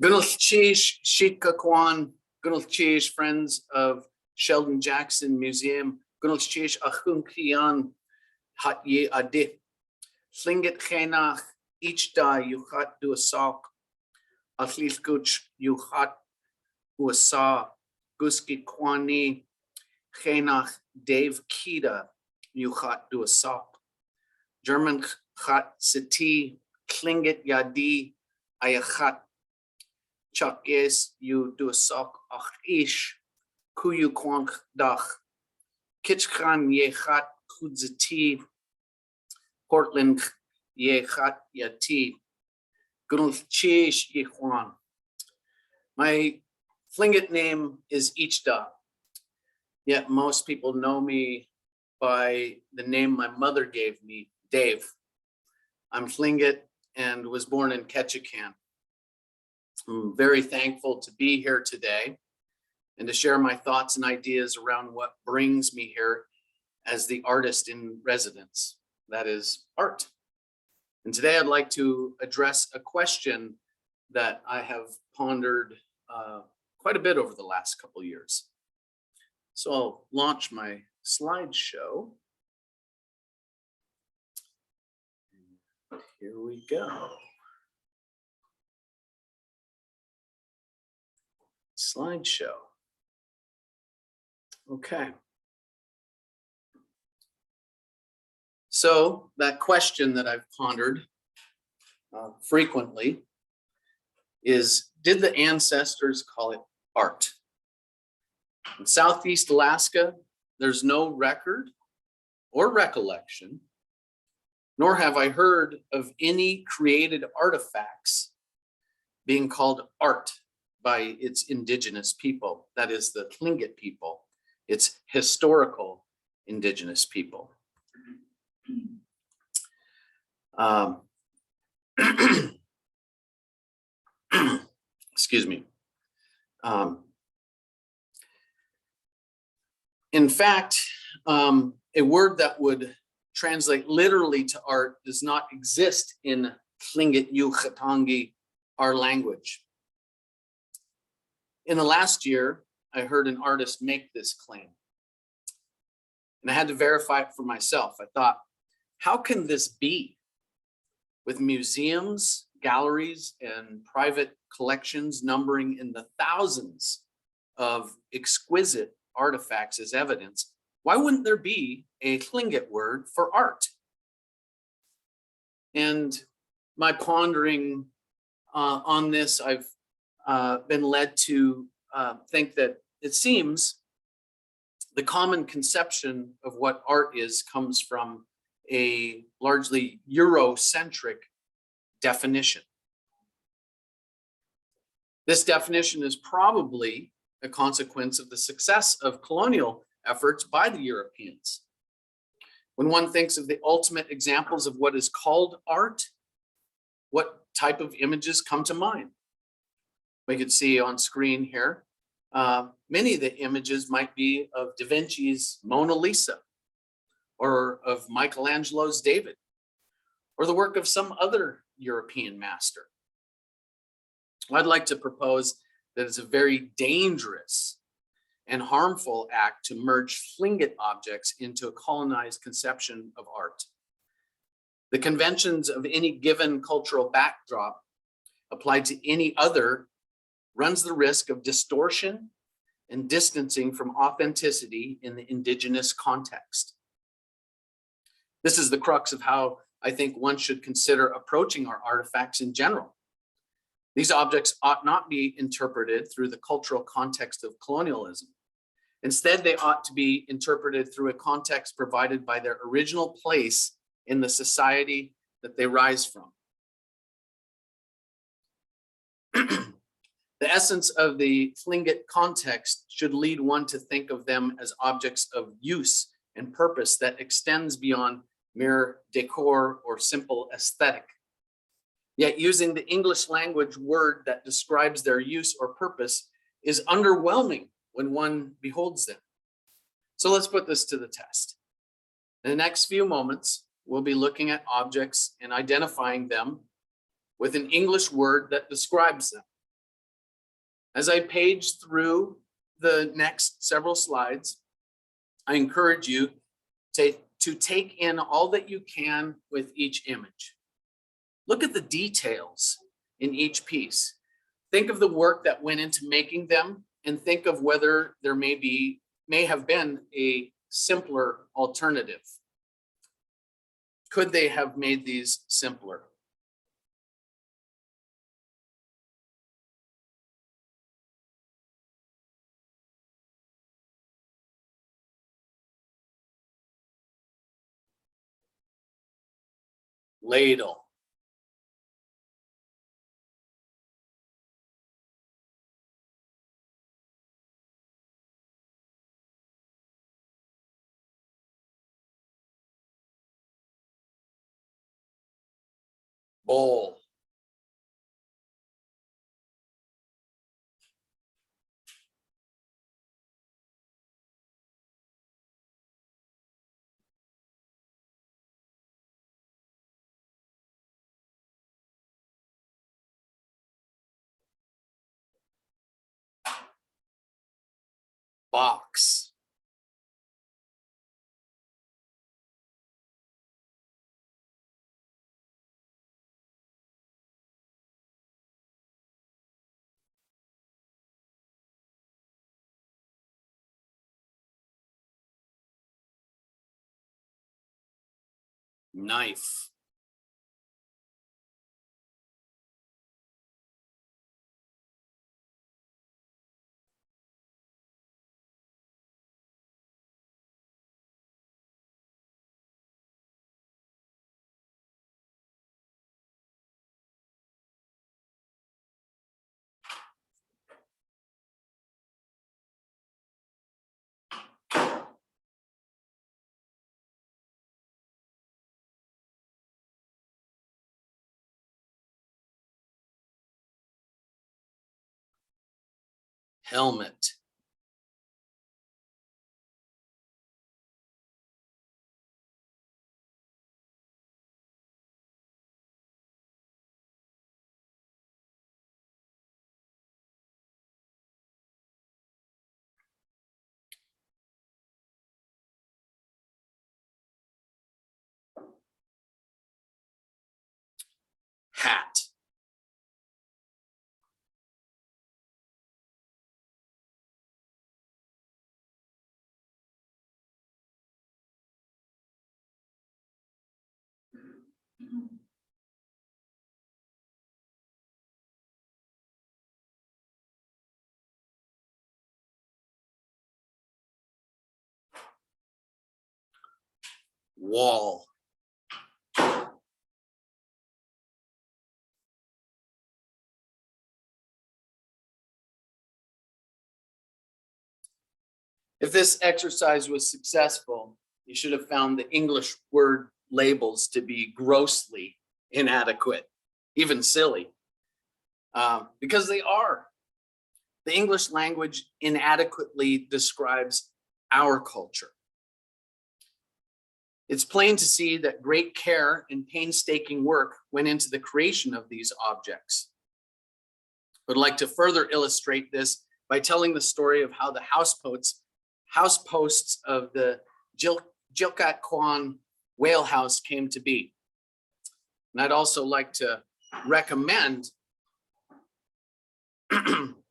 Gunalalcheesh, Shikakwan, Gunalalcheesh, friends of Sheldon Jackson Museum, Gunalalcheesh, Achunkian, Eechdaa Dave Ketah, Eechdaa Yuchat Duasok, Atlilkuch Yuchat Uasa, Guski Kwani, Eechdaa Dave Ketah, Yuchat Duasok, German Chat Siti, Tlingit Yadi, Ayachat, Chakes you Duasok, Achish, Kuyu Kwank Dach, Kitchkan Yechat Kudzati, Portland Yechat Yati, Gunalalcheesh Yechwan. My Tlingit name is Eechdaa, yet most people know me by the name my mother gave me, Dave. I'm Tlingit and was born in Ketchikan. I'm very thankful to be here today and to share my thoughts and ideas around what brings me here as the artist in residence, that is art. And today I'd like to address a question that I have pondered quite a bit over the last couple of years. So I'll launch my slideshow. Here we go. Slideshow. Okay. So that question that I've pondered frequently is, did the ancestors call it art? In Southeast Alaska, there's no record or recollection, nor have I heard of any created artifacts being called art by its indigenous people, that is the Tlingit people, its historical indigenous people. Excuse me. In fact, a word that would translate literally to art does not exist in Tlingit Yuchatangi, our language. In the last year, I heard an artist make this claim, and I had to verify it for myself. I thought, how can this be? With museums, galleries, and private collections numbering in the thousands of exquisite artifacts as evidence, why wouldn't there be a Tlingit word for art? And my pondering on this, I've been led to think that it seems the common conception of what art is comes from a largely Eurocentric definition. This definition is probably a consequence of the success of colonial efforts by the Europeans. When one thinks of the ultimate examples of what is called art, what type of images come to mind? We could see on screen here, many of the images might be of Da Vinci's Mona Lisa, or of Michelangelo's David, or the work of some other European master. I'd like to propose that it's a very dangerous and harmful act to merge Tlingit objects into a colonized conception of art. The conventions of any given cultural backdrop applied to any other runs the risk of distortion and distancing from authenticity in the indigenous context. This is the crux of how I think one should consider approaching our artifacts in general. These objects ought not be interpreted through the cultural context of colonialism. Instead, they ought to be interpreted through a context provided by their original place in the society that they rise from. The essence of the Tlingit context should lead one to think of them as objects of use and purpose that extends beyond mere decor or simple aesthetic. Yet using the English language word that describes their use or purpose is underwhelming when one beholds them. So let's put this to the test. In the next few moments, we'll be looking at objects and identifying them with an English word that describes them. As I page through the next several slides, I encourage you to take in all that you can with each image. Look at the details in each piece. Think of the work that went into making them, and think of whether there may have been a simpler alternative. Could they have made these simpler? Ladle. Bowl. Box. Knife. Helmet. Hat. Wall. If this exercise was successful, you should have found the English word labels to be grossly inadequate, even silly, because they are. The English language inadequately describes our culture. It's plain to see that great care and painstaking work went into the creation of these objects. I would like to further illustrate this by telling the story of how the house posts of the Jilkat Kwan whale house came to be. And I'd also like to recommend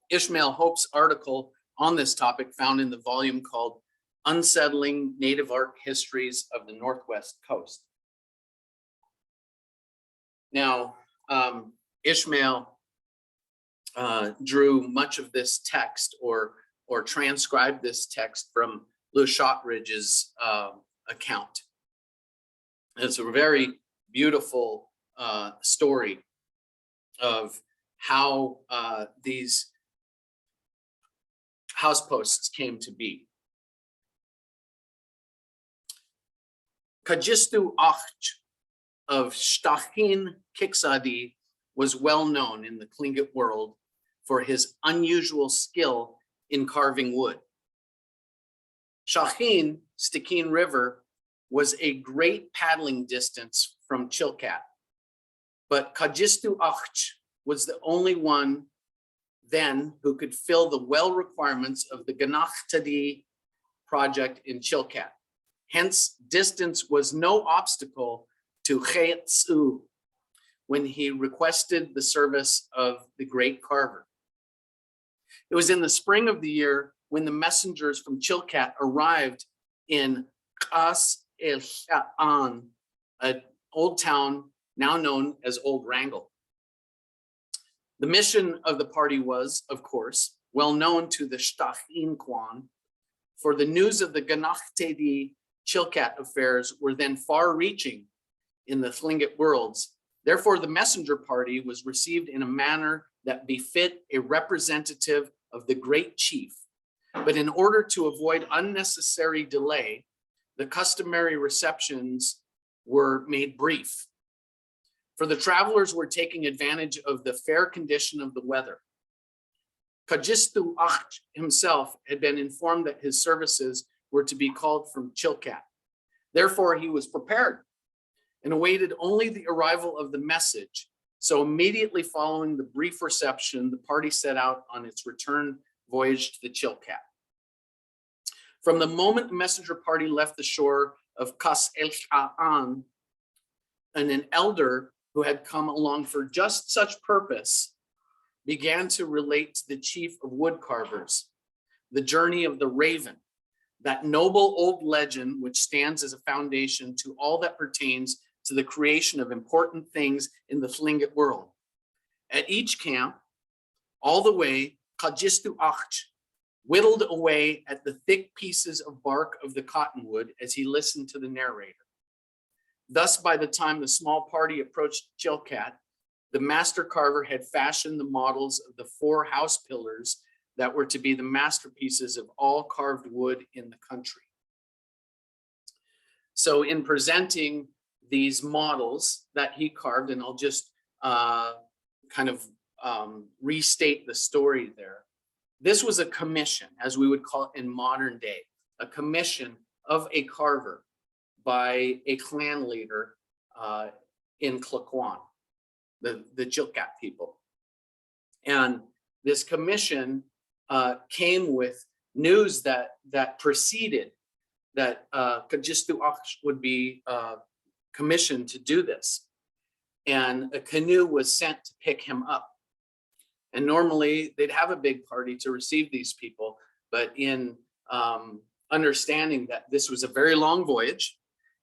Ishmael Hope's article on this topic, found in the volume called Unsettling Native Art Histories of the Northwest Coast. Now, Ishmael drew much of this text or transcribed this text from Lou Shotridge's account. It's a very beautiful story of how these house posts came to be. Kajistu Ach of Shtachin Kiksadi was well known in the Tlingit world for his unusual skill in carving wood. Shachin, Stikine River, was a great paddling distance from Chilkat, but Kajistu Ach was the only one then who could fill the well requirements of the Gunalalcheesh project in Chilkat. Hence, distance was no obstacle to Cheetsu when he requested the service of the great carver. It was in the spring of the year when the messengers from Chilkat arrived in Qas El Sha'an, an old town now known as Old Wrangell. The mission of the party was, of course, well known to the Shtachin Kwan, for the news of the Gunalalcheesh Chilkat affairs were then far-reaching in the Tlingit worlds. Therefore, the messenger party was received in a manner that befit a representative of the great chief. But in order to avoid unnecessary delay, the customary receptions were made brief. For the travelers were taking advantage of the fair condition of the weather. Kajistu Akh himself had been informed that his services were to be called from Chilkat. Therefore, he was prepared and awaited only the arrival of the message. So immediately following the brief reception, the party set out on its return voyage to the Chilkat. From the moment the messenger party left the shore of Qas El Sha'an, and an elder who had come along for just such purpose began to relate to the chief of woodcarvers the journey of the raven, that noble old legend which stands as a foundation to all that pertains to the creation of important things in the Tlingit world. At each camp, all the way, Kajistu Akh whittled away at the thick pieces of bark of the cottonwood as he listened to the narrator. Thus, by the time the small party approached Chilkat, the master carver had fashioned the models of the 4 house pillars that were to be the masterpieces of all carved wood in the country. So in presenting these models that he carved, and I'll just restate the story there. This was a commission, as we would call it in modern day, a commission of a carver by a clan leader in Tlingit, the Chilkat people. And this commission came with news that preceded that Kajistu Akh would be commissioned to do this. And a canoe was sent to pick him up. And normally they'd have a big party to receive these people, but in understanding that this was a very long voyage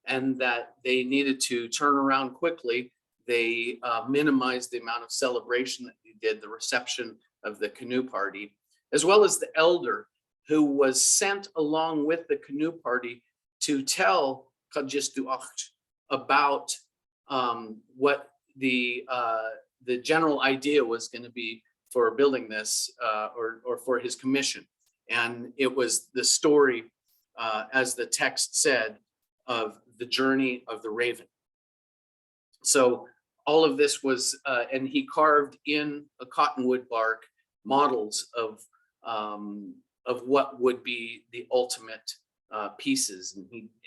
and that they needed to turn around quickly, they minimized the amount of celebration that they did, the reception of the canoe party, as well as the elder who was sent along with the canoe party to tell Kajistu Akh about what the general idea was going to be for building this or for his commission. And it was the story, as the text said, of the journey of the raven. So all of this was, and he carved in a cottonwood bark models of what would be the ultimate pieces.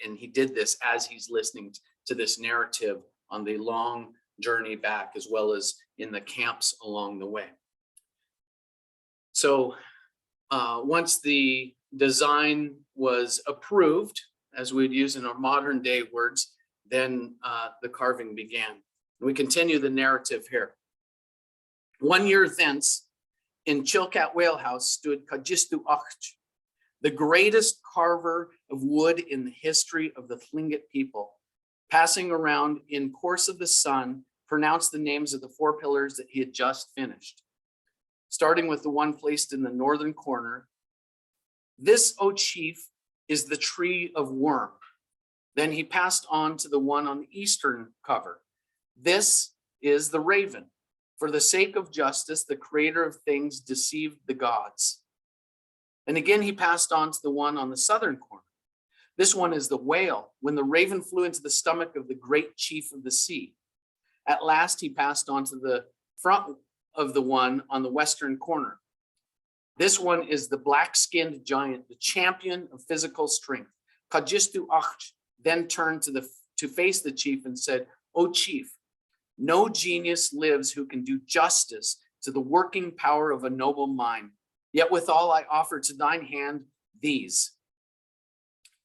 And he did this as he's listening to this narrative on the long journey back, as well as in the camps along the way. So once the design was approved, as we'd use in our modern day words, then the carving began. We continue the narrative here. 1 year thence, in Chilkat Whalehouse stood Kajistu Akh, the greatest carver of wood in the history of the Tlingit people, passing around in course of the sun, pronounced the names of the 4 pillars that he had just finished. Starting with the one placed in the northern corner. This, O chief, is the tree of worm. Then he passed on to the one on the eastern cover. This is the raven. For the sake of justice, the creator of things deceived the gods. And again, he passed on to the one on the southern corner. This one is the whale, when the raven flew into the stomach of the great chief of the sea. At last, he passed on to the front of the one on the western corner. This one is the black-skinned giant, the champion of physical strength. Kajistu Akh then turned to face the chief and said, "O chief, no genius lives who can do justice to the working power of a noble mind. Yet withal I offer to thine hand these,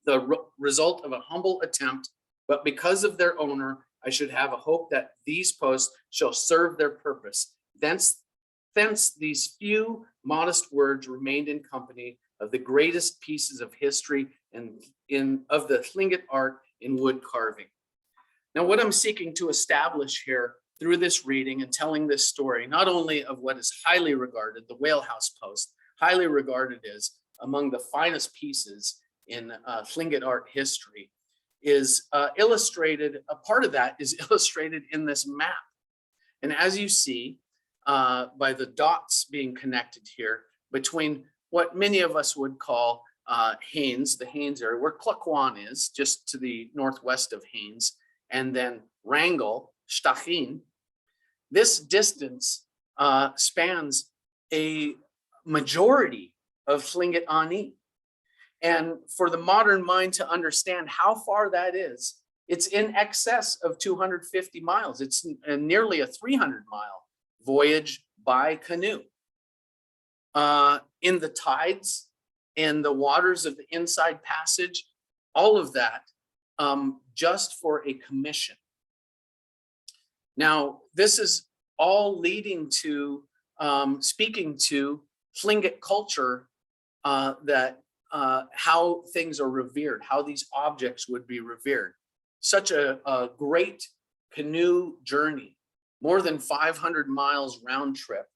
the result of a humble attempt, but because of their owner, I should have a hope that these posts shall serve their purpose. Thence these few modest words remained in company of the greatest pieces of history and of the Tlingit art in wood carving. Now, what I'm seeking to establish here through this reading and telling this story, not only of what is highly regarded, the Whalehouse Post, highly regarded as among the finest pieces in Tlingit art history, is illustrated, a part of that is illustrated in this map. And as you see, by the dots being connected here between what many of us would call Haines, the Haines area, where Klukwan is, just to the northwest of Haines, and then Wrangell, Stachin, this distance spans a majority of Tlingit Ani. And for the modern mind to understand how far that is, it's in excess of 250 miles. It's nearly a 300-mile voyage by canoe. In the tides, in the waters of the Inside Passage, all of that just for a commission. Now, this is all leading to speaking to Tlingit culture, that how things are revered, how these objects would be revered. Such a great canoe journey, more than 500 miles round trip,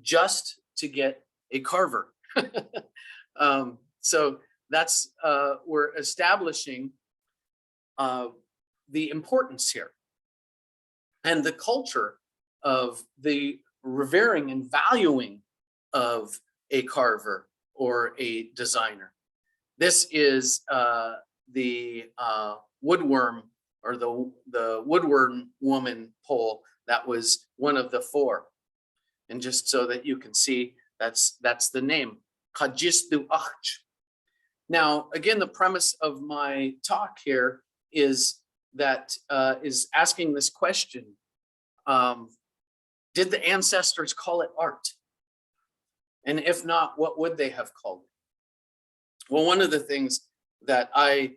just to get a carver. So that's, we're establishing the importance here and the culture of the revering and valuing of a carver or a designer. This is the woodworm, or the woodworm woman pole that was one of the four. And just so that you can see, that's the name, Kajistu Ach. Now, again, the premise of my talk here is that is asking this question: did the ancestors call it art? And if not, what would they have called it? Well, one of the things that I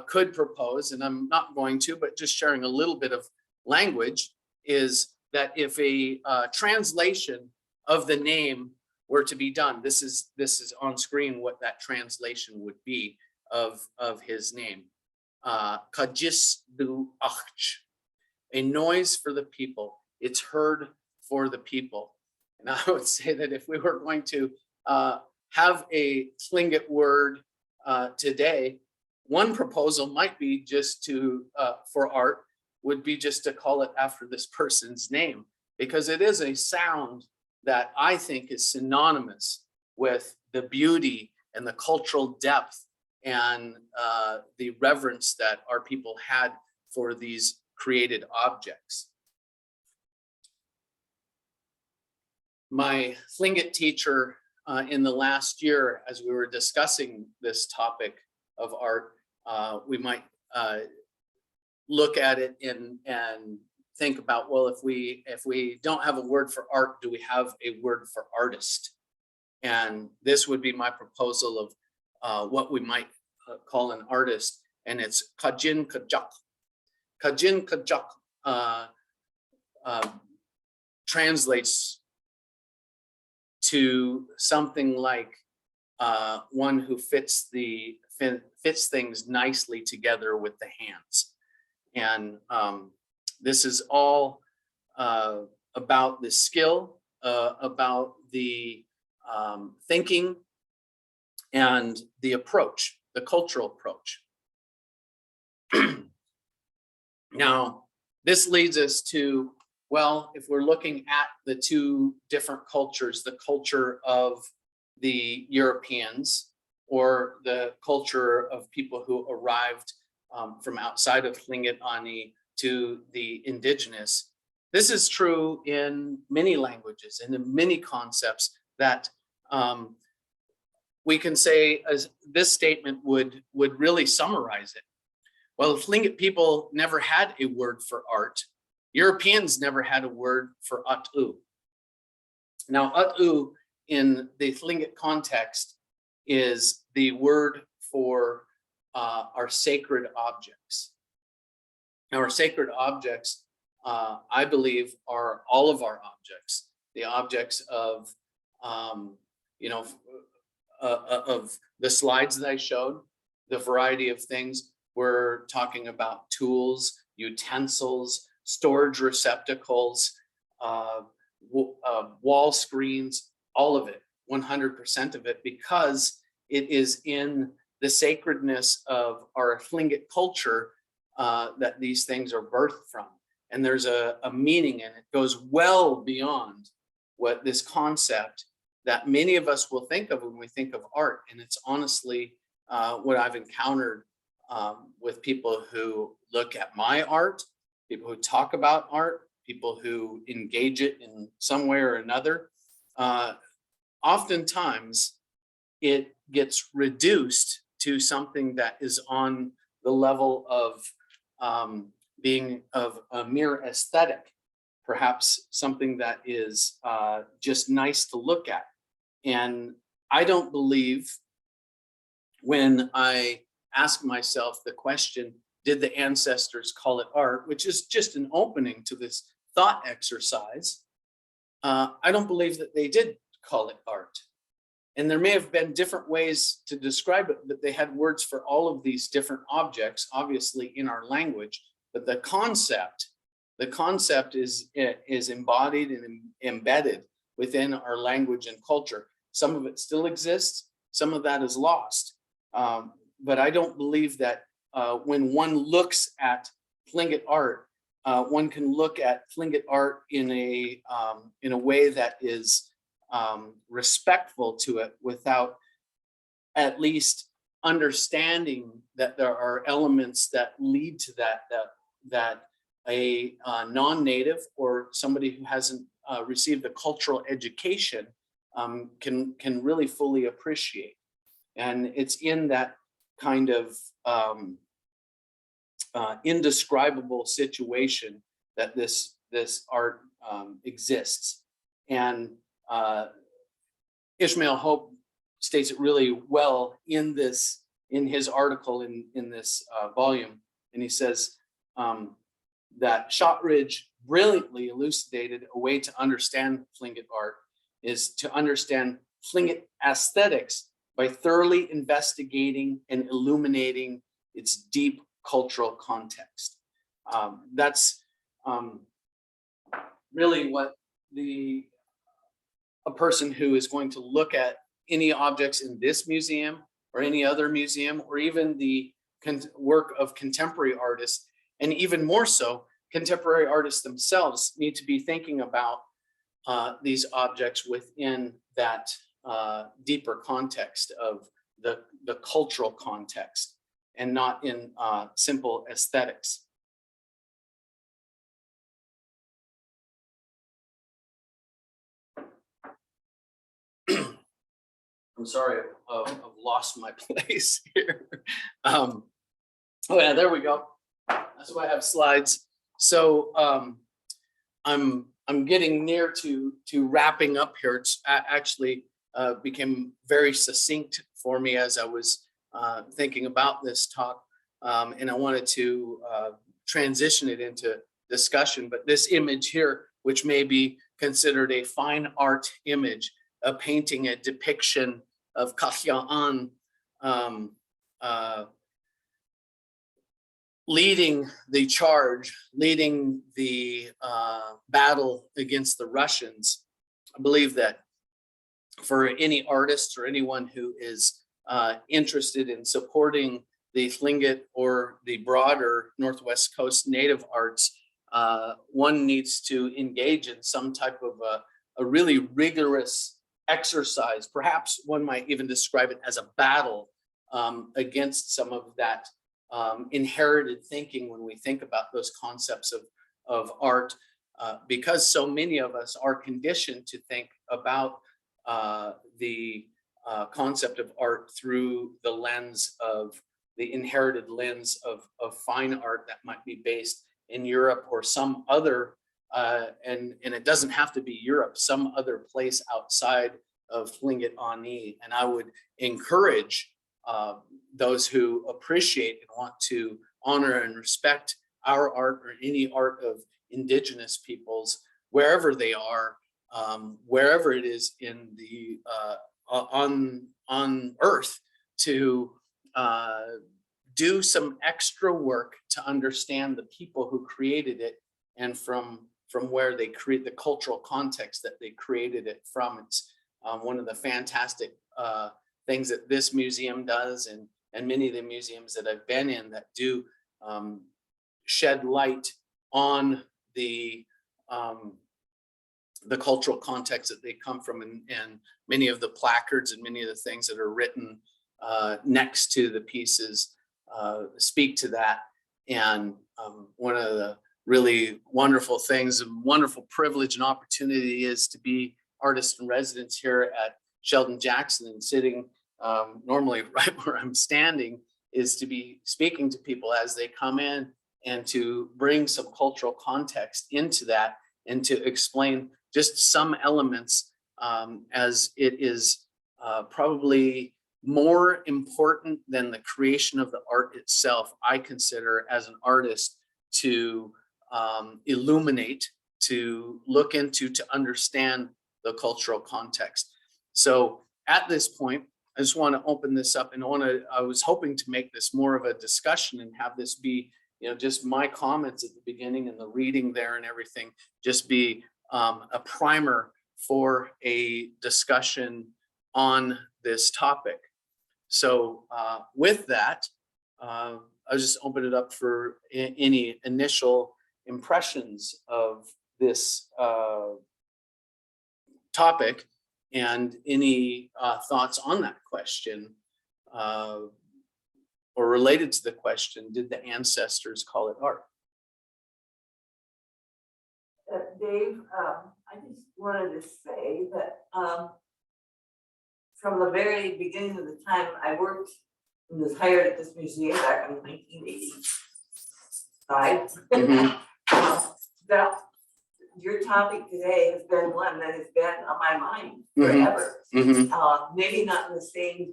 could propose, and I'm not going to, but just sharing a little bit of language, is that if a translation of the name were to be done, this is on screen what that translation would be of his name. Kajis du Ach, a noise for the people. It's heard for the people. And I would say that if we were going to have a Tlingit word today, one proposal might be just to, for art, would be just to call it after this person's name, because it is a sound that I think is synonymous with the beauty and the cultural depth and the reverence that our people had for these created objects. My Tlingit teacher in the last year, as we were discussing this topic of art, we might look at it and think about, well, if we don't have a word for art, do we have a word for artist? And this would be my proposal of what we might call an artist, and it's Kajin Kajak. Kajin Kajak translates to something like one who fits things nicely together with the hands. And this is all about the skill, about the thinking, and the approach, the cultural approach. Now, this leads us to, well, if we're looking at the two different cultures, the culture of the Europeans or the culture of people who arrived from outside of Tlingit Ani to the indigenous, this is true in many languages and in many concepts that we can say, as this statement would really summarize it. Well, Tlingit people never had a word for art. Europeans never had a word for atu. Now, atu in the Tlingit context is the word for our sacred objects. Now, our sacred objects, I believe, are all of our objects, the objects of, of the slides that I showed, the variety of things. We're talking about tools, utensils, storage receptacles, wall screens, all of it, 100% of it, because it is in the sacredness of our Tlingit culture that these things are birthed from. And there's a meaning, and it goes well beyond what this concept that many of us will think of when we think of art. And it's honestly what I've encountered with people who look at my art, people who talk about art, people who engage it in some way or another. Oftentimes, it gets reduced to something that is on the level of being of a mere aesthetic, perhaps something that is just nice to look at. And I don't believe, when I ask myself the question, did the ancestors call it art, which is just an opening to this thought exercise, I don't believe that they did call it art. And there may have been different ways to describe it, but they had words for all of these different objects, obviously in our language. But the concept is embodied and embedded within our language and culture. Some of it still exists, some of that is lost. But I don't believe that when one looks at Tlingit art, one can look at Tlingit art in a way that is respectful to it, without at least understanding that there are elements that lead to that a non-native or somebody who hasn't received a cultural education can really fully appreciate. And it's in that kind of indescribable situation that this art exists. And Ishmael Hope states it really well in his article in this volume. And he says that Shotridge brilliantly elucidated a way to understand Tlingit art is to understand Tlingit aesthetics by thoroughly investigating and illuminating its deep cultural context. That's really what a person who is going to look at any objects in this museum or any other museum, or even the work of contemporary artists, and even more so, contemporary artists themselves need to be thinking about these objects within that deeper context of the cultural context, and not in simple aesthetics. I'm sorry, I've lost my place here. Oh yeah, there we go. That's why I have slides. So I'm getting near to wrapping up here. It's actually became very succinct for me as I was thinking about this talk, and I wanted to transition it into discussion. But this image here, which may be considered a fine art image, a painting, a depiction of Kahya'an leading the charge, leading the battle against the Russians. I believe that for any artist or anyone who is interested in supporting the Tlingit or the broader Northwest Coast Native arts, one needs to engage in some type of a really rigorous exercise. Perhaps one might even describe it as a battle against some of that inherited thinking when we think about those concepts of art, because so many of us are conditioned to think about the concept of art through the lens of the inherited lens of fine art that might be based in Europe or some other and it doesn't have to be Europe, some other place outside of Tlingit Ani. And I would encourage those who appreciate and want to honor and respect our art or any art of Indigenous peoples, wherever they are, wherever it is in the on Earth, to do some extra work to understand the people who created it, and from where they create the cultural context that they created it from. It's one of the fantastic things that this museum does, and many of the museums that I've been in that do shed light on the cultural context that they come from, and many of the placards and many of the things that are written next to the pieces speak to that. And one of the really wonderful things, a wonderful privilege and opportunity is to be artist in residence here at Sheldon Jackson, and sitting normally right where I'm standing is to be speaking to people as they come in, and to bring some cultural context into that, and to explain just some elements, as it is probably more important than the creation of the art itself, I consider, as an artist, to illuminate, to look into, to understand the cultural context. So at this point, I just want to open this up, and I was hoping to make this more of a discussion and have this be, just my comments at the beginning and the reading there and everything, just be a primer for a discussion on this topic. So with that, I'll just open it up for any initial impressions of this topic, and any thoughts on that question, or related to the question, did the ancestors call it art? Dave, I just wanted to say that from the very beginning of the time I worked and was hired at this museum back in 1985, that your topic today has been one that has been on my mind forever. Maybe not in the same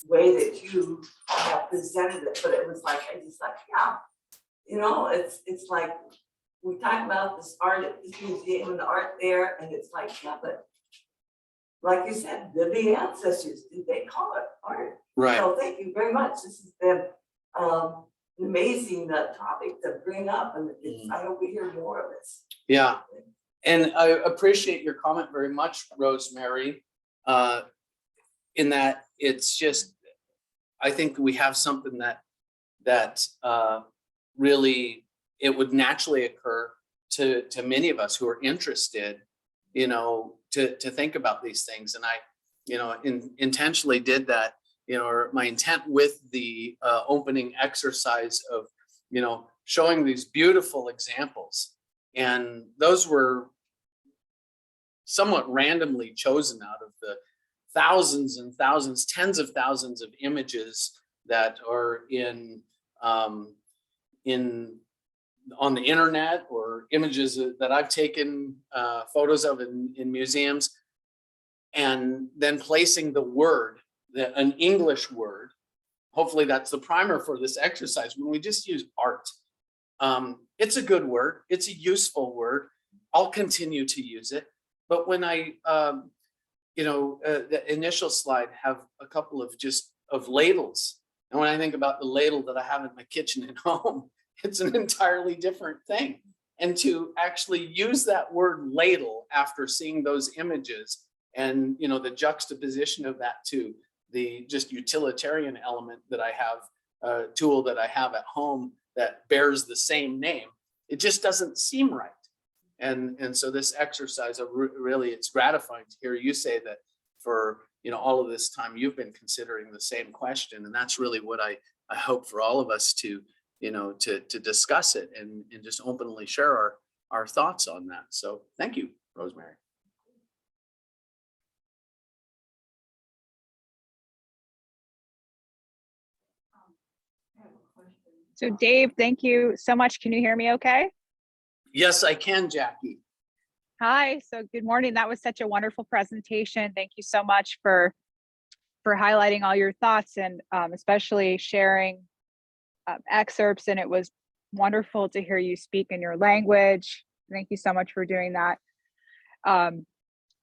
way that you have presented it, but it was like, I just like, yeah, it's like, we talk about this art at this museum and the art there, and it's like, yeah, but like you said, the ancestors, did they call it art? Right. So thank you very much. This has been an amazing topic to bring up, and I hope we hear more of this. Yeah, and I appreciate your comment very much, Rosemary, in that it's just, I think we have something that really, it would naturally occur to many of us who are interested, to think about these things. And I, intentionally did that, or my intent with the opening exercise of, showing these beautiful examples. And those were somewhat randomly chosen out of the thousands and thousands, tens of thousands of images that are on the internet, or images that I've taken photos of in museums, and then placing the word, an English word. Hopefully that's the primer for this exercise. When we just use art, it's a good word, it's a useful word, I'll continue to use it. But when I, the initial slide have a couple of ladles, and when I think about the ladle that I have in my kitchen at home, it's an entirely different thing. And to actually use that word ladle after seeing those images, and the juxtaposition of that to the just utilitarian element that I have, tool that I have at home that bears the same name, it just doesn't seem right. And so this exercise, really, it's gratifying to hear you say that for all of this time you've been considering the same question, and that's really what I hope for all of us to to discuss it and just openly share our thoughts on that. So thank you, Rosemary. So Dave, thank you so much. Can you hear me okay? Yes, I can, Jackie. Hi. So good morning. That was such a wonderful presentation. Thank you so much for highlighting all your thoughts and especially sharing excerpts. And it was wonderful to hear you speak in your language. Thank you so much for doing that.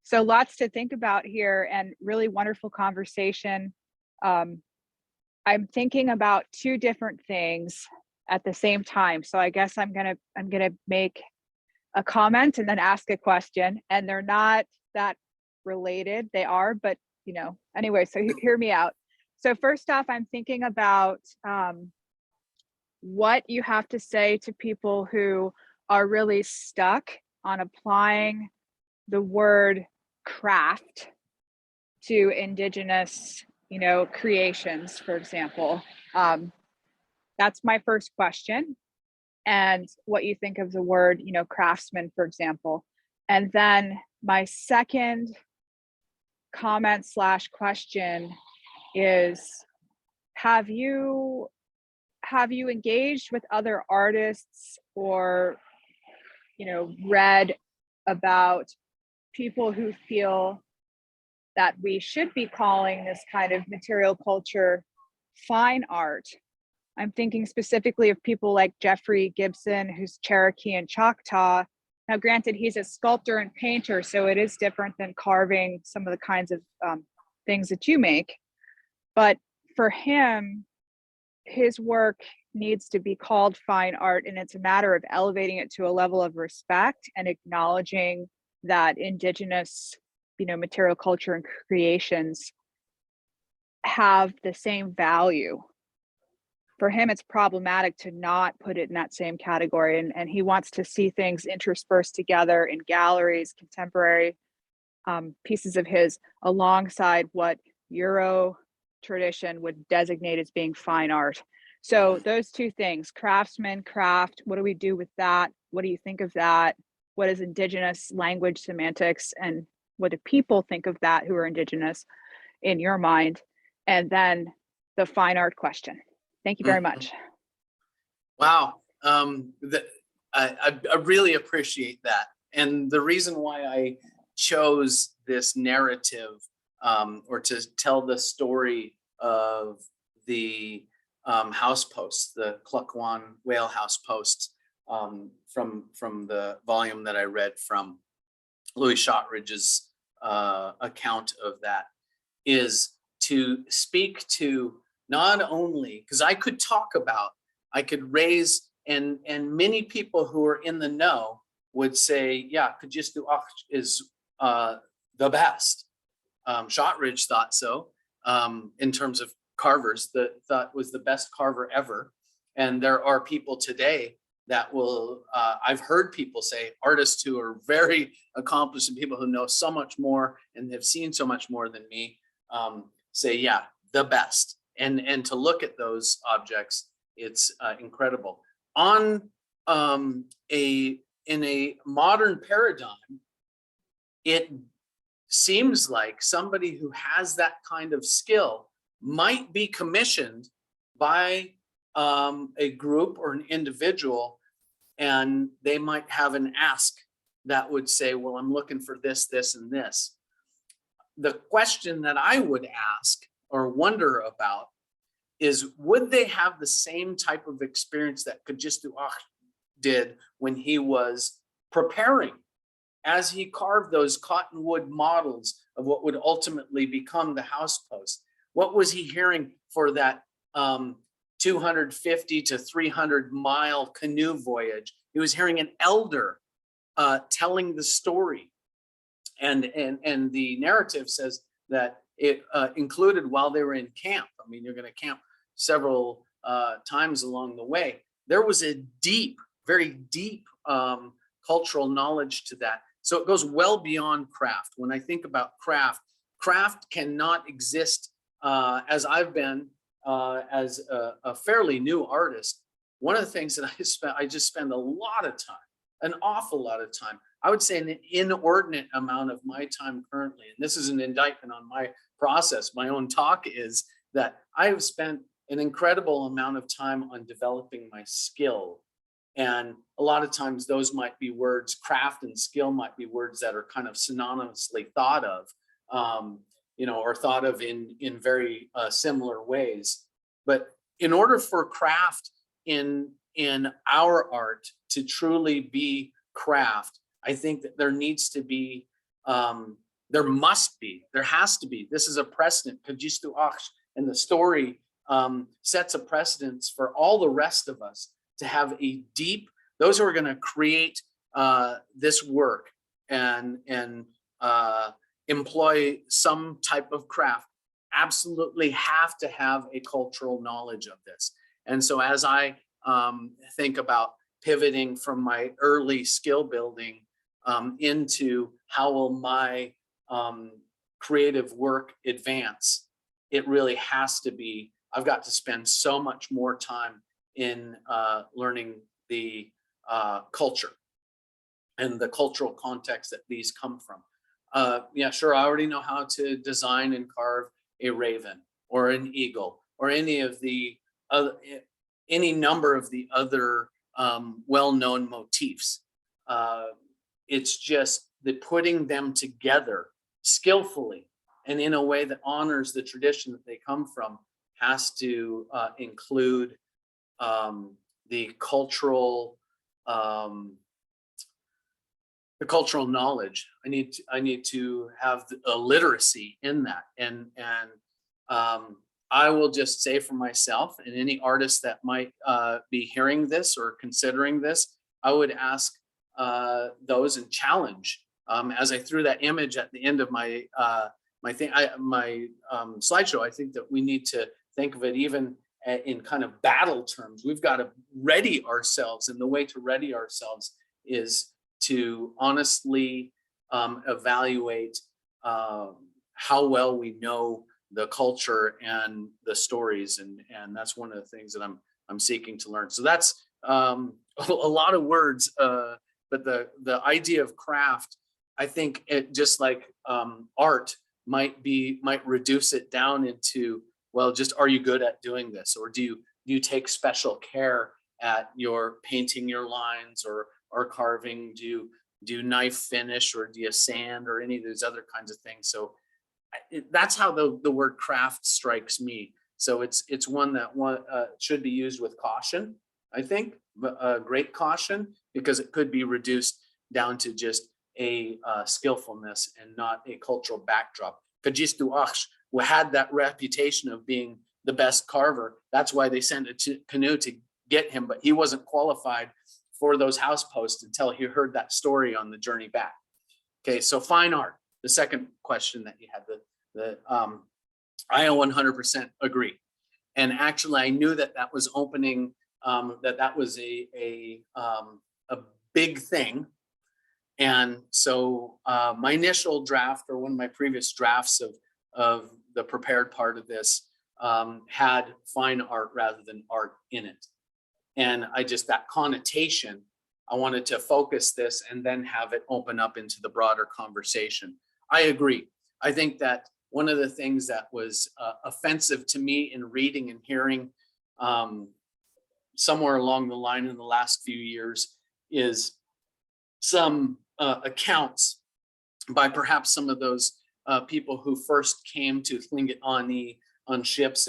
So lots to think about here and really wonderful conversation. I'm thinking about two different things at the same time. So I guess I'm gonna make a comment and then ask a question, and they're not that related. They are, but anyway, so hear me out. So first off, I'm thinking about what you have to say to people who are really stuck on applying the word craft to indigenous, creations, for example. That's my first question. And what you think of the word, craftsman, for example. And then my second comment / question is, have you engaged with other artists or, read about people who feel that we should be calling this kind of material culture fine art? I'm thinking specifically of people like Jeffrey Gibson, who's Cherokee and Choctaw. Now, granted, he's a sculptor and painter, so it is different than carving some of the kinds of things that you make. But for him, his work needs to be called fine art, and it's a matter of elevating it to a level of respect and acknowledging that indigenous, material culture and creations have the same value. For him, it's problematic to not put it in that same category. And he wants to see things interspersed together in galleries, contemporary pieces of his, alongside what Euro tradition would designate as being fine art. So those two things, craftsman, craft, what do we do with that? What do you think of that? What is indigenous language semantics? And what do people think of that who are indigenous in your mind? And then the fine art question. Thank you very much. Wow. I really appreciate that. And the reason why I chose this narrative or to tell the story of the house posts, the Cluckwan whale house posts from the volume that I read from Louis Shotridge's account of that, is to speak to not only, because I could raise, and many people who are in the know would say, yeah, Kujistuach is the best. Shotridge thought so, in terms of carvers, thought was the best carver ever. And there are people today that will, I've heard people say, artists who are very accomplished and people who know so much more and have seen so much more than me, say, yeah, the best. And to look at those objects, it's incredible. In a modern paradigm, it seems like somebody who has that kind of skill might be commissioned by a group or an individual, and they might have an ask that would say, well, I'm looking for this, this, and this. The question that I would ask or wonder about is, would they have the same type of experience that Kujistuach did when he was preparing, as he carved those cottonwood models of what would ultimately become the house post? What was he hearing for that 250 to 300 mile canoe voyage? He was hearing an elder telling the story. And the narrative says that it included while they were in camp. I mean, you're going to camp several times along the way. There was a deep, very deep cultural knowledge to that. So it goes well beyond craft. When I think about craft cannot exist as I've been as a fairly new artist. One of the things that I just spend a lot of time, an awful lot of time, I would say an inordinate amount of my time currently, and this is an indictment on my process, my own talk, is that I have spent an incredible amount of time on developing my skill And a lot of times those might be words, craft and skill might be words that are kind of synonymously thought of, or thought of in very similar ways. But in order for craft in our art to truly be craft, I think that there needs to be, there has to be, this is a precedent, and the story sets a precedence for all the rest of us to have a deep, those who are going to create this work and employ some type of craft absolutely have to have a cultural knowledge of this. And so as I think about pivoting from my early skill building into how will my creative work advance, it really has to be, I've got to spend so much more time in learning the culture and the cultural context that these come from. Yeah, sure, I already know how to design and carve a raven or an eagle or any of the other, any number of the other well-known motifs. It's just the putting them together skillfully and in a way that honors the tradition that they come from has to include the cultural knowledge. I need to have a literacy in that, and I will just say for myself and any artist that might be hearing this or considering this, I would ask those and challenge. As I threw that image at the end of my slideshow, I think that we need to think of it even in kind of battle terms. We've got to ready ourselves, and the way to ready ourselves is to honestly evaluate how well we know the culture and the stories, and that's one of the things that I'm seeking to learn. So that's a lot of words, but the idea of craft, I think it just like art might reduce it down into, well, just are you good at doing this, or do you take special care at your painting your lines or carving? Do you knife finish, or do you sand, or any of those other kinds of things? So that's how the word craft strikes me. So it's one that should be used with caution, I think, great caution, because it could be reduced down to just a skillfulness and not a cultural backdrop. Kajistu had that reputation of being the best carver. That's why they sent a canoe to get him, but he wasn't qualified for those house posts until he heard that story on the journey back. Okay, so fine art, the second question that you had, I 100% agree. And actually, I knew that was opening, that was a big thing. And so my initial draft, or one of my previous drafts of the prepared part of this, had fine art rather than art in it. And that connotation, I wanted to focus this and then have it open up into the broader conversation. I agree. I think that one of the things that was offensive to me in reading and hearing somewhere along the line in the last few years is some accounts by perhaps some of those people who first came to Tlingit on ships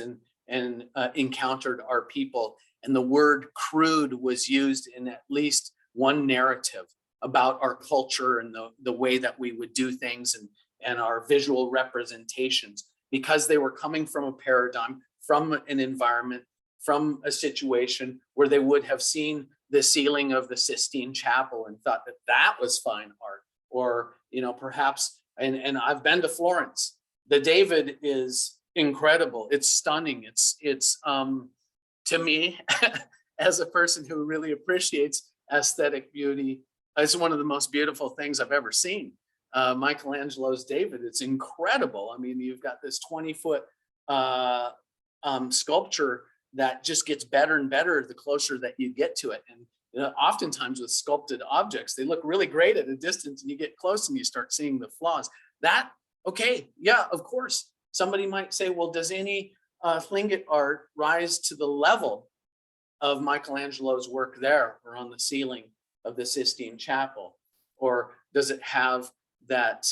and encountered our people. And the word crude was used in at least one narrative about our culture and the way that we would do things and our visual representations, because they were coming from a paradigm, from an environment, from a situation where they would have seen the ceiling of the Sistine Chapel and thought that was fine art. Or, perhaps, and I've been to Florence. The David is incredible. It's stunning. It's to me, as a person who really appreciates aesthetic beauty, it's one of the most beautiful things I've ever seen. Michelangelo's David, it's incredible. I mean, you've got this 20-foot sculpture that just gets better and better the closer that you get to it. And oftentimes with sculpted objects, they look really great at a distance, and you get close and you start seeing the flaws. Okay, yeah, of course. Somebody might say, well, does any Tlingit art rise to the level of Michelangelo's work there or on the ceiling of the Sistine Chapel? Or does it have that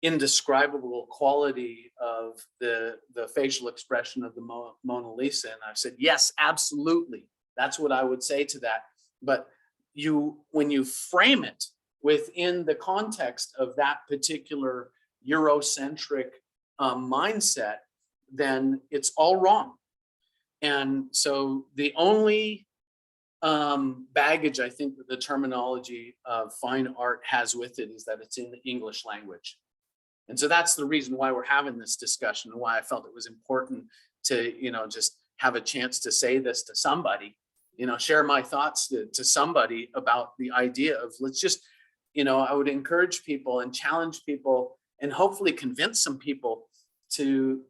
indescribable quality of the facial expression of the Mona Lisa? And I've said, yes, absolutely. That's what I would say to that. But when you frame it within the context of that particular Eurocentric mindset, then it's all wrong. And so the only baggage I think that the terminology of fine art has with it is that it's in the English language. And so that's the reason why we're having this discussion, and why I felt it was important to, just have a chance to say this to somebody, share my thoughts to somebody about the idea of, let's just, I would encourage people and challenge people and hopefully convince some people to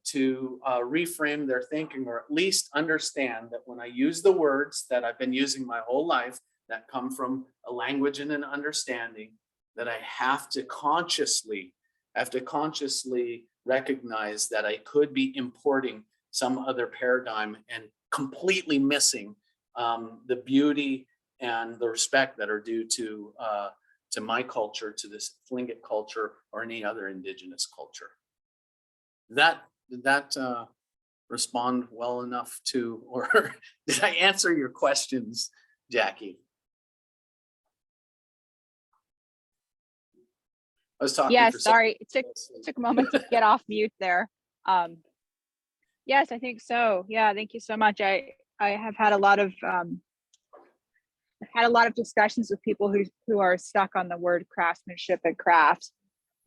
reframe their thinking, or at least understand that when I use the words that I've been using my whole life that come from a language and an understanding, that I have to consciously recognize that I could be importing some other paradigm and completely missing the beauty and the respect that are due to my culture, to this Tlingit culture, or any other indigenous culture. Did that respond well enough to, or did I answer your questions, Jackie? I was talking. Yes, sorry, it took a moment to get off mute there. Yes, I think so. Yeah, thank you so much. I have had a lot of discussions with people who are stuck on the word craftsmanship and craft.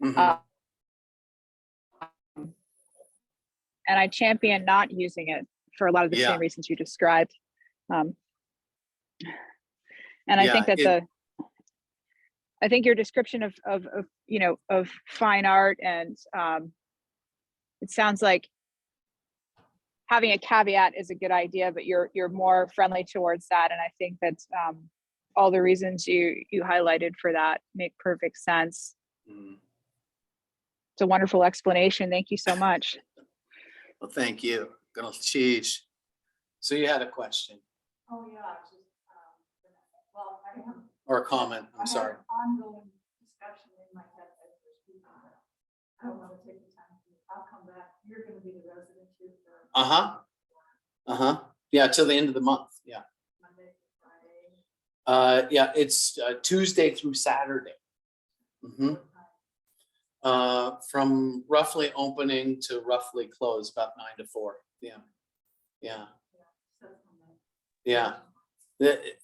Mm-hmm. And I champion not using it for a lot of the same reasons you described. And I think that I think your description of fine art, and it sounds like having a caveat is a good idea, but you're more friendly towards that. And I think that all the reasons you highlighted for that make perfect sense. Mm. It's a wonderful explanation. Thank you so much. Well, thank you. Gunalalcheesh. So you had a question? Oh, yeah, well, I have. Or a comment, I'm sorry. Ongoing discussion in my head as we're speaking. I don't want to take the time. I'll come back. You're going to be the resident here for. Yeah, till the end of the month. Yeah. Monday to Friday. Yeah, it's Tuesday through Saturday. Mm-hmm. From roughly opening to roughly close, about 9 to 4. Yeah.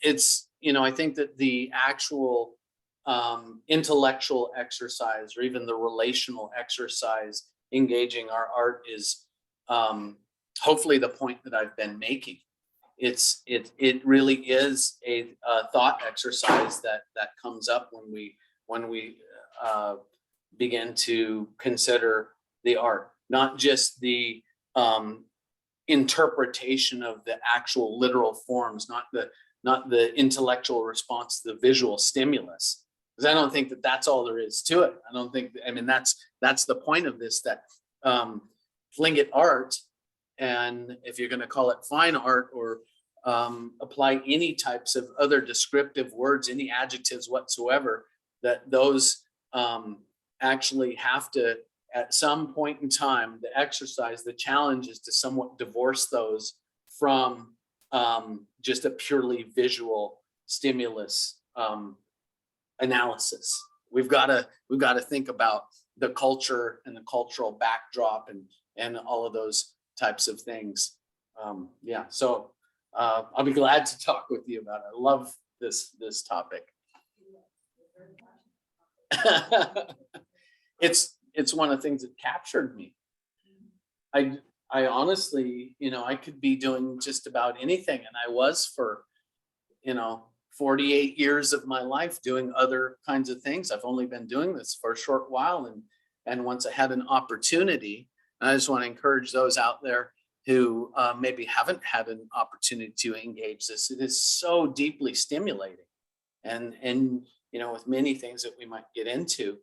It's, I think that the actual intellectual exercise, or even the relational exercise engaging our art, is hopefully the point that I've been making. It really is a thought exercise that comes up when we begin to consider the art, not just the interpretation of the actual literal forms, not the intellectual response to the visual stimulus, because I don't think that that's all there is to it. That's the point of this, that Tlingit art, and if you're going to call it fine art, or apply any types of other descriptive words, any adjectives whatsoever, that those actually have to, at some point in time, the challenge is to somewhat divorce those from just a purely visual stimulus analysis. We've got to think about the culture and the cultural backdrop and all of those types of things. So I'll be glad to talk with you about it. I love this topic. It's one of the things that captured me. I honestly, I could be doing just about anything, and I was for 48 years of my life doing other kinds of things. I've only been doing this for a short while, and once I had an opportunity, and I just want to encourage those out there who maybe haven't had an opportunity to engage this. It is so deeply stimulating, and with many things that we might get into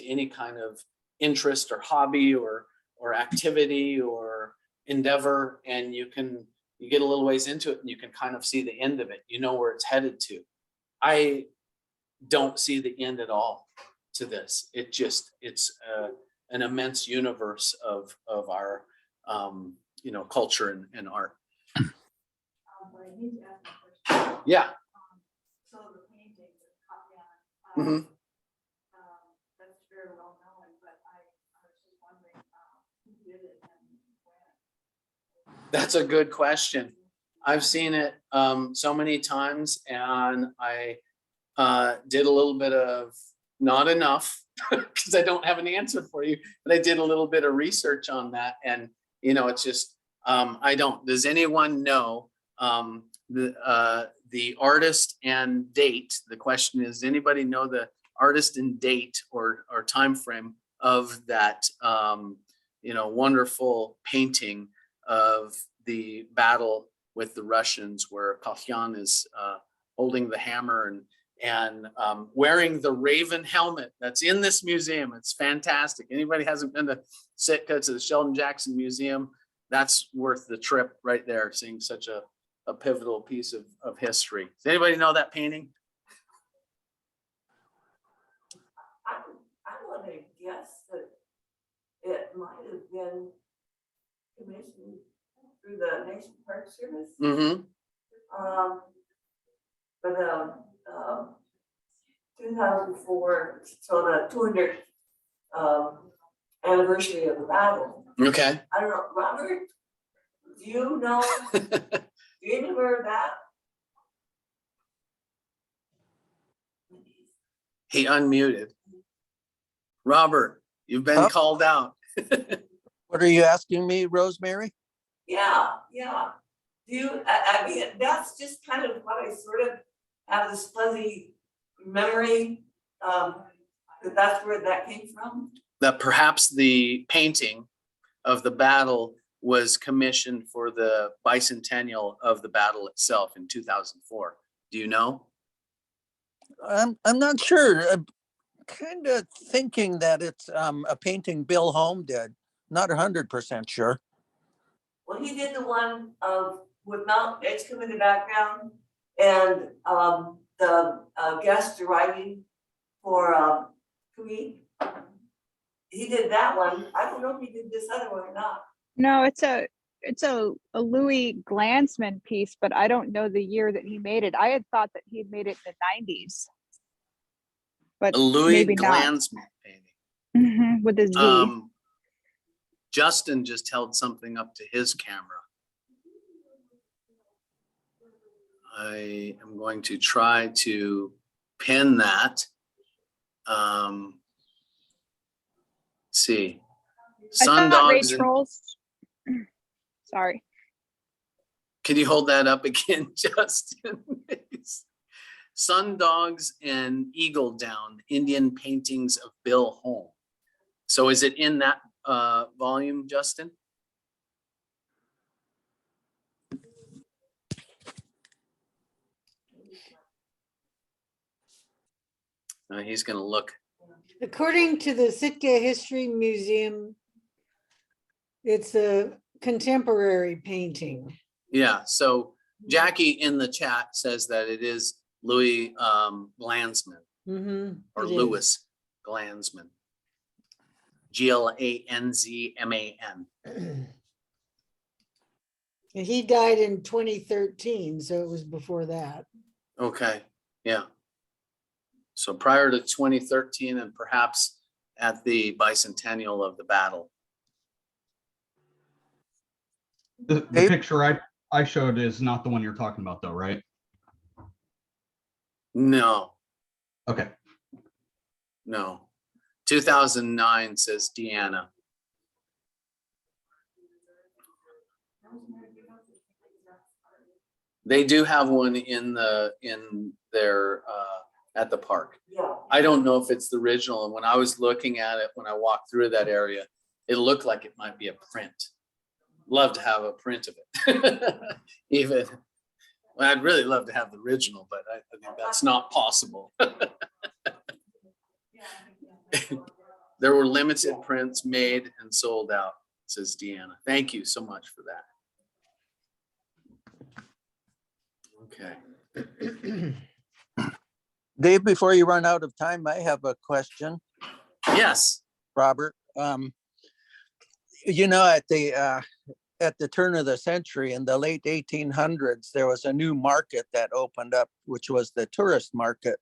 any kind of interest or hobby or activity or endeavor, and you can you get a little ways into it and you can kind of see the end of it. You know where it's headed to. I don't see the end at all to this. It's an immense universe of our culture and art. But I need to ask a question. Yeah. So the painting that caught me on, Mhm. that's very well known, but I was just wondering, who did it and when? That's a good question. I've seen it so many times, and I did a little bit of, not enough because I don't have an answer for you, but I did a little bit of research on that, and it's just I don't. Does anyone know the artist and date? The question is, does anybody know the artist and date or time frame of that wonderful painting of the battle with the Russians, where Kahyan is holding the hammer and wearing the raven helmet that's in this museum? It's fantastic. Anybody hasn't been to Sitka, to the Sheldon Jackson Museum, that's worth the trip right there, seeing such a pivotal piece of history. Does anybody know that painting? I want to guess that it might have been commissioned through the National Park Service. Mm-hmm. For the 2004, so the 200th anniversary of the battle. Okay. I don't know, Robert, do you know? Do you remember that? He unmuted. Robert, you've been called out. What are you asking me, Rosemary? Yeah. Do you? I mean, that's just kind of what I sort of have this fuzzy memory. That's where that came from. That perhaps the painting of the battle was commissioned for the bicentennial of the battle itself in 2004. Do you know? I'm not sure. I'm kind of thinking that it's a painting Bill Home did. Not 100% sure. Well, he did the one with Mount Edgecombe in the background and the guests arriving for Kuwait. He did that one. I don't know if he did this other one or not. No, it's a Louis Glanzman piece, but I don't know the year that he made it. I had thought that he had made it in the 90s, but A Louis maybe not. Glanzman painting. With a Z. Justin just held something up to his camera. I am going to try to pin that. Let's see. I thought Ray Sundogs. Trolls. Sorry. Can you hold that up again, Justin? Sundogs and Eagle Down, Indian paintings of Bill Home. So is it in that volume, Justin? He's going to look. According to the Sitka History Museum, it's a contemporary painting. Yeah. So Jackie in the chat says that it is Louis Glanzman or Louis Glanzman. Glanzman. And he died in 2013, so it was before that. Okay. Yeah. So prior to 2013 and perhaps at the bicentennial of the battle. The picture I showed is not the one you're talking about though, right? No, Okay. no. 2009 says Deanna. They do have one in their at the park. Yeah. I don't know if it's the original. And when I was looking at it, when I walked through that area, it looked like it might be a print. Love to have a print of it. Even, well, I'd really love to have the original, but I think that's not possible. There were limited prints made and sold out, says Deanna. Thank you so much for that. Okay. Dave, before you run out of time, I have a question, Yes. Robert. You know, at the turn of the century, in the late 1800s, there was a new market that opened up, which was the tourist market.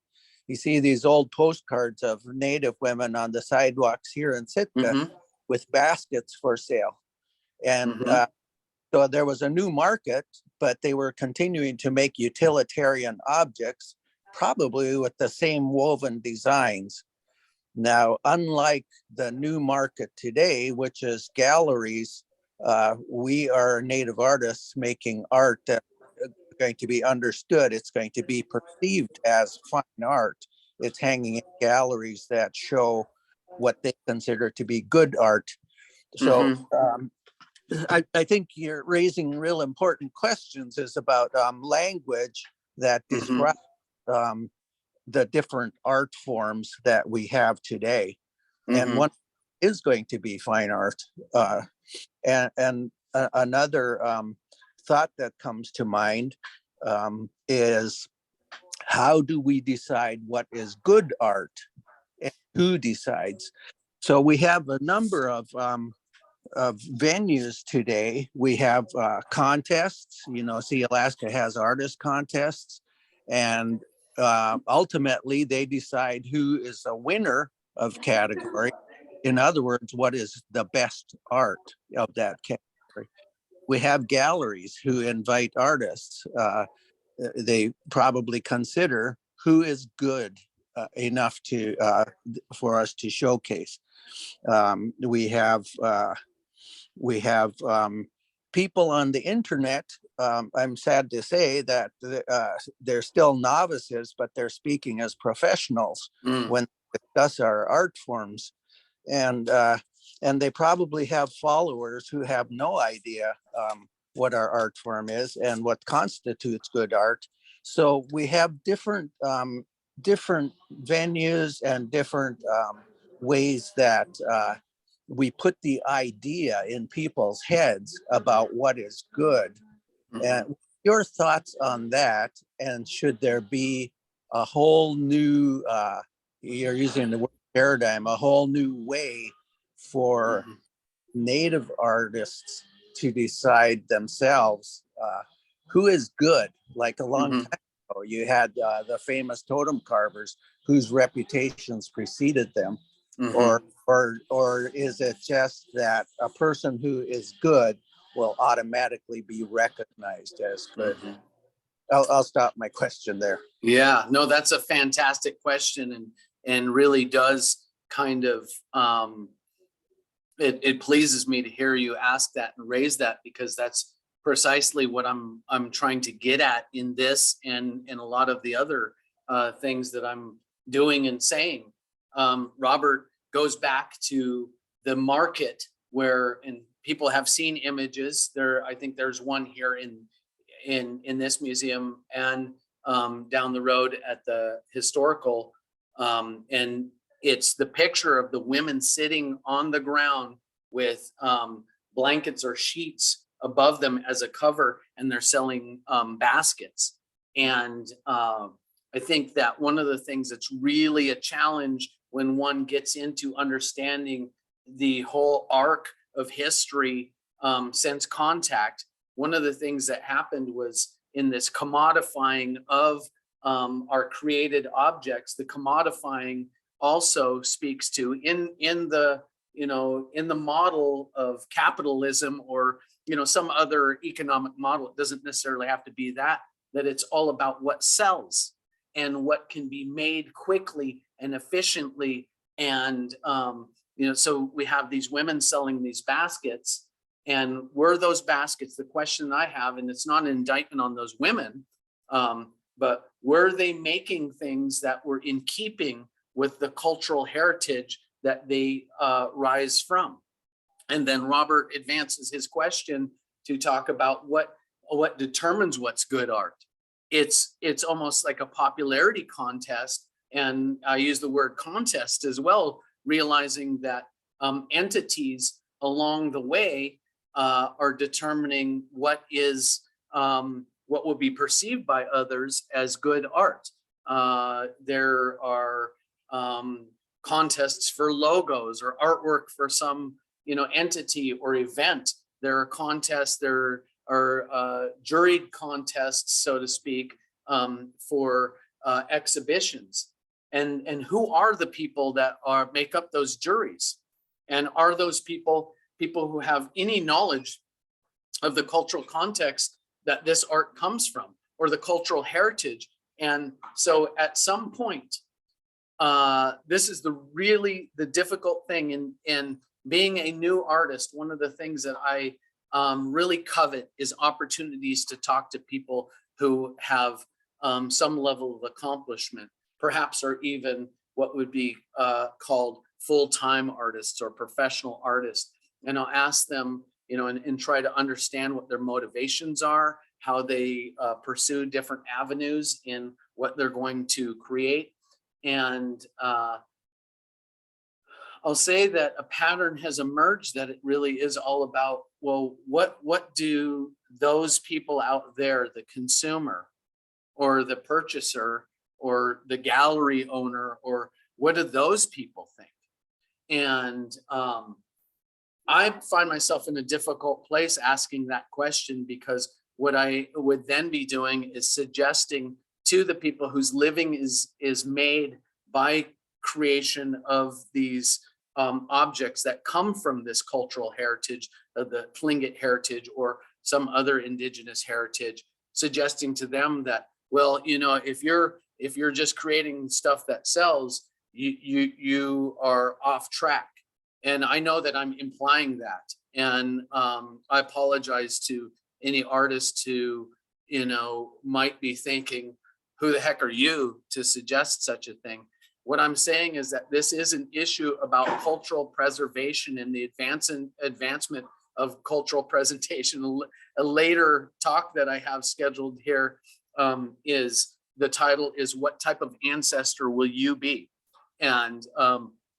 You see these old postcards of Native women on the sidewalks here in Sitka Mhm. with baskets for sale. And Mhm. so there was a new market, but they were continuing to make utilitarian objects, probably with the same woven designs. Now, unlike the new market today, which is galleries, we are Native artists making art that is going to be understood. It's going to be perceived as fine art. It's hanging in galleries that show what they consider to be good art. So Mhm. I think you're raising real important questions is about language that Mhm. describes the different art forms that we have today. And Mhm. one is going to be fine art. Another thought that comes to mind is how do we decide what is good art and who decides? So we have a number of venues today. We have contests. You know, see, Alaska has artist contests, and ultimately they decide who is a winner of category. In other words, what is the best art of that category? We have galleries who invite artists. They probably consider who is good enough to for us to showcase. We have people on the internet. I'm sad to say that they're still novices, but they're speaking as professionals Mm. when they discuss our art forms, and they probably have followers who have no idea what our art form is and what constitutes good art. So we have different venues and different ways that we put the idea in people's heads about what is good. And your thoughts on that? And should there be a whole new, you're using the word paradigm, a whole new way for Mhm. Native artists to decide themselves who is good? Like a long Mhm. time ago, you had the famous totem carvers whose reputations preceded them, or Mhm. or is it just that a person who is good will automatically be recognized as good? Mhm. I'll stop my question there. Yeah, no, that's a fantastic question, and really does kind of it pleases me to hear you ask that and raise that, because that's precisely what I'm trying to get at in this and in a lot of the other things that I'm doing and saying. Robert goes back to the market where, and people have seen images there. I think there's one here in this museum, and down the road at the historical, and it's the picture of the women sitting on the ground with blankets or sheets above them as a cover, and they're selling baskets. And I think that one of the things that's really a challenge when one gets into understanding the whole arc of history since contact, one of the things that happened was in this commodifying of our created objects. The commodifying also speaks to in the, you know, in the model of capitalism, or, you know, some other economic model. It doesn't necessarily have to be that it's all about what sells and what can be made quickly and efficiently. And you know, so we have these women selling these baskets. And were those baskets, the question I have, and it's not an indictment on those women, but were they making things that were in keeping with the cultural heritage that they rise from? And then Robert advances his question to talk about what determines what's good art. It's almost like a popularity contest, and I use the word contest as well, realizing that entities along the way are determining what is what will be perceived by others as good art. There are contests for logos or artwork for some, entity or event. There are contests, there are juried contests, so to speak, for exhibitions. And who are the people that make up those juries? And are those people who have any knowledge of the cultural context that this art comes from, or the cultural heritage? And so at some point, this is the difficult thing in being a new artist. One of the things that I really covet is opportunities to talk to people who have some level of accomplishment, perhaps, or even what would be called full-time artists or professional artists. And I'll ask them, and try to understand what their motivations are, how they pursue different avenues in what they're going to create. And I'll say that a pattern has emerged that it really is all about, well, what do those people out there, the consumer or the purchaser or the gallery owner, or what do those people think? And I find myself in a difficult place asking that question, because what I would then be doing is suggesting to the people whose living is made by creation of these objects that come from this cultural heritage, the Tlingit heritage or some other indigenous heritage, suggesting to them that, well, if you're just creating stuff that sells, you are off track. And I know that I'm implying that. And I apologize to any artist who, might be thinking, who the heck are you to suggest such a thing? What I'm saying is that this is an issue about cultural preservation and the advancement of cultural presentation. A later talk that I have scheduled here the title is, what type of ancestor will you be? And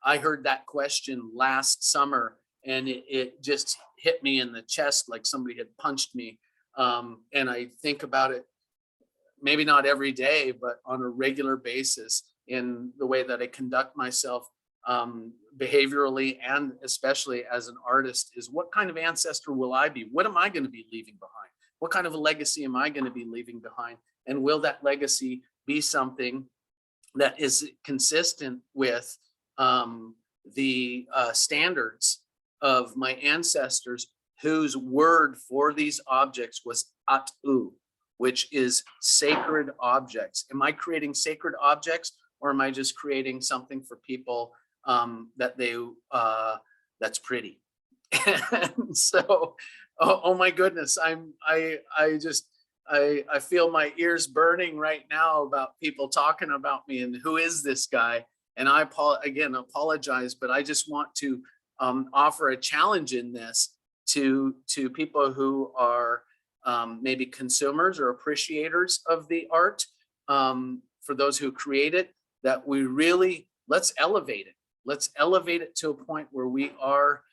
I heard that question last summer, and it just hit me in the chest like somebody had punched me. And I think about it, maybe not every day, but on a regular basis, in the way that I conduct myself behaviorally, and especially as an artist, is what kind of ancestor will I be? What am I going to be leaving behind? What kind of a legacy am I going to be leaving behind? And will that legacy be something that is consistent with the standards of my ancestors, whose word for these objects was atu, which is sacred objects? Am I creating sacred objects, or am I just creating something for people that's pretty? And so, oh my goodness, I feel my ears burning right now about people talking about me and who is this guy? And I apologize, but I just want to offer a challenge in this to people who are maybe consumers or appreciators of the art, for those who create it, that we really, let's elevate it. Let's elevate it to a point where we are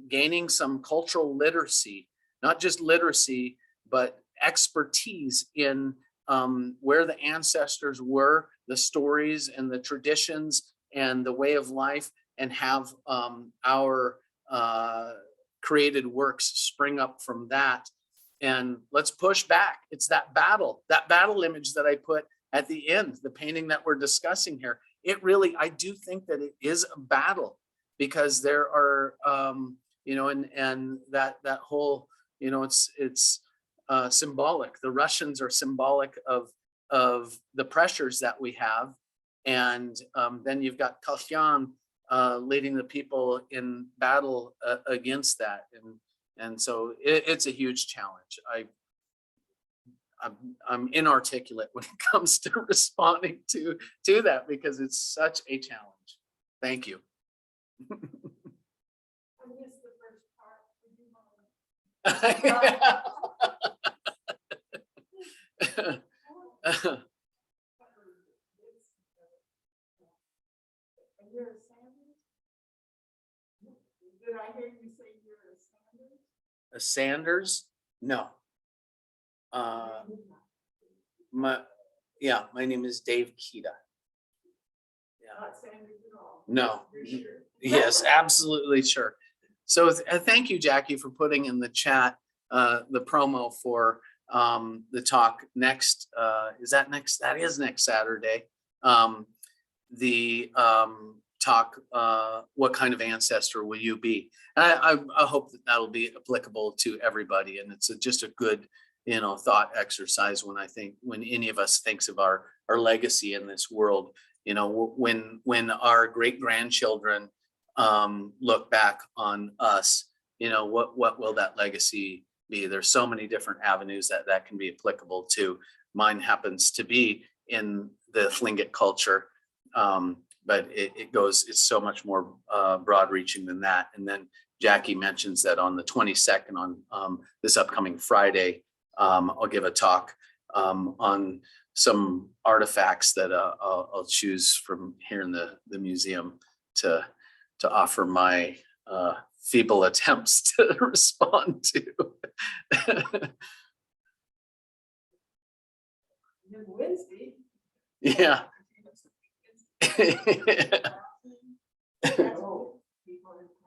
gaining some cultural literacy, not just literacy, but expertise in where the ancestors were, the stories and the traditions and the way of life, and have our created works spring up from that. And let's push back. It's that battle image that I put at the end, the painting that we're discussing here. It really, I do think that it is a battle, because there are, and that whole, it's symbolic. The Russians are symbolic of the pressures that we have. And then you've got Kalyan leading the people in battle against that. And so it's a huge challenge. I'm inarticulate when it comes to responding to that, because it's such a challenge. Thank you. I missed the first part. Would you mind? And you're a Sanders? Did I hear you say you're a Sanders? A Sanders? No. my name is Dave Ketah. Yeah. Not Sanders at all. No. You're sure? Yes, absolutely sure. So thank you, Jackie, for putting in the chat the promo for the talk next. That is next Saturday. The talk, what kind of ancestor will you be? And I hope that that'll be applicable to everybody, and it's just a good, thought exercise when any of us thinks of our legacy in this world. When our great grandchildren look back on us, what will that legacy be? There's so many different avenues that can be applicable to. Mine happens to be in the Tlingit culture, but it's so much more broad reaching than that. And then Jackie mentions that on the 22nd, on this upcoming Friday, I'll give a talk on some artifacts that I'll choose from here in the museum to offer my feeble attempts to respond to. Wednesday. Yeah.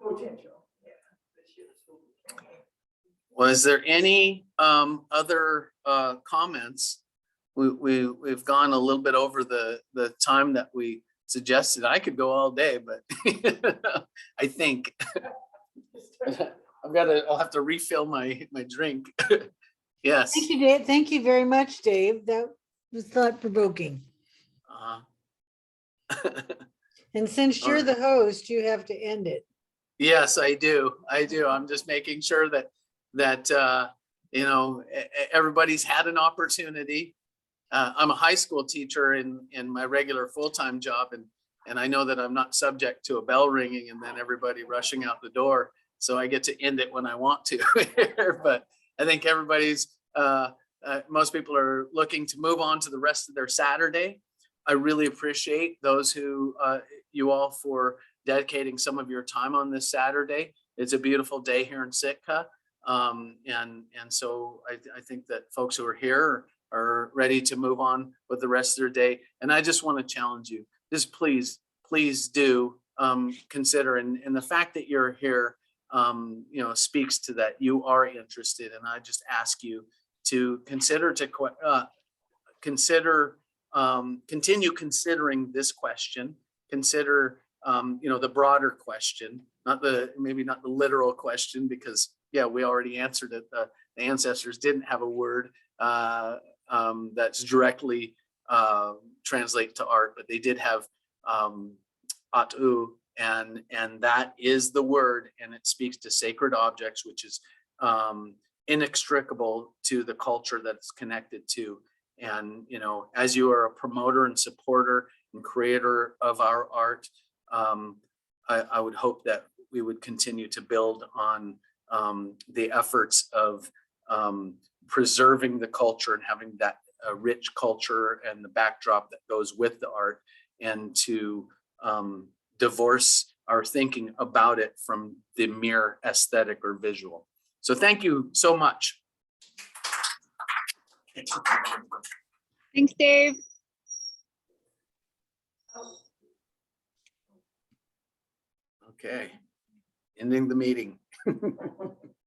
Potential. Was there any other comments? We've gone a little bit over the time that we suggested. I could go all day, but I think I'll have to refill my drink. Yes. Thank you, Dave. Thank you very much, Dave. That was thought-provoking. And since you're the host, you have to end it. Yes, I do. I'm just making sure that everybody's had an opportunity. I'm a high school teacher in my regular full-time job, and I know that I'm not subject to a bell ringing and then everybody rushing out the door. So I get to end it when I want to. But I think most people are looking to move on to the rest of their Saturday. I really appreciate those you all for dedicating some of your time on this Saturday. It's a beautiful day here in Sitka. And so I think that folks who are here are ready to move on with the rest of their day. And I just want to challenge you, just please do consider, and the fact that you're here, speaks to that you are interested. And I just ask you to continue considering this question, consider, the broader question, maybe not the literal question, because we already answered it. The ancestors didn't have a word that's directly translate to art, but they did have atu, and that is the word, and it speaks to sacred objects, which is inextricable to the culture that it's connected to. And as you are a promoter and supporter and creator of our art, I would hope that we would continue to build on the efforts of preserving the culture and having that rich culture and the backdrop that goes with the art, and to divorce our thinking about it from the mere aesthetic or visual. So thank you so much. Thanks, Dave. Okay, ending the meeting.